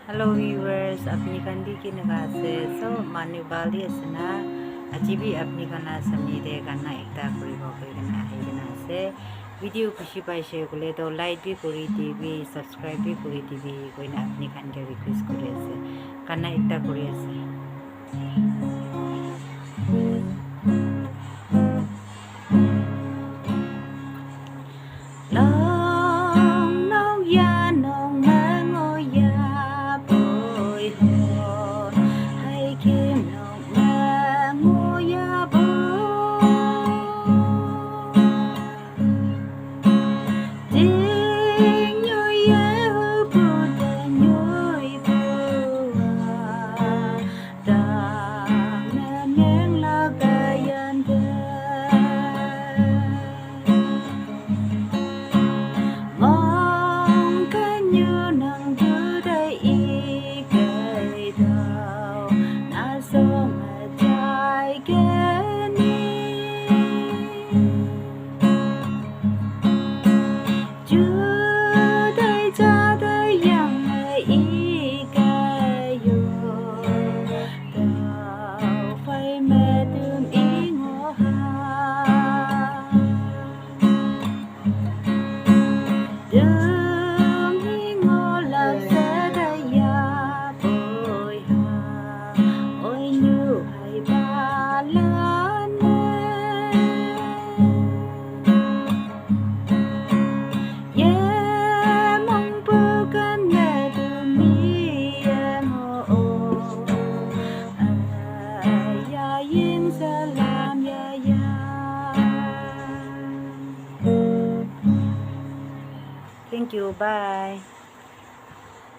Hello viewers, apni kandi ki naga se so mani bali asna ajibi apni kana samni de kana ekta kuri bo koi kana hai kana se video khushi pai she gole to like bi kuri tv subscribe bi kuri tv koi na apni kan ke request kuri ase kana ekta kuri ase Thank you, bye.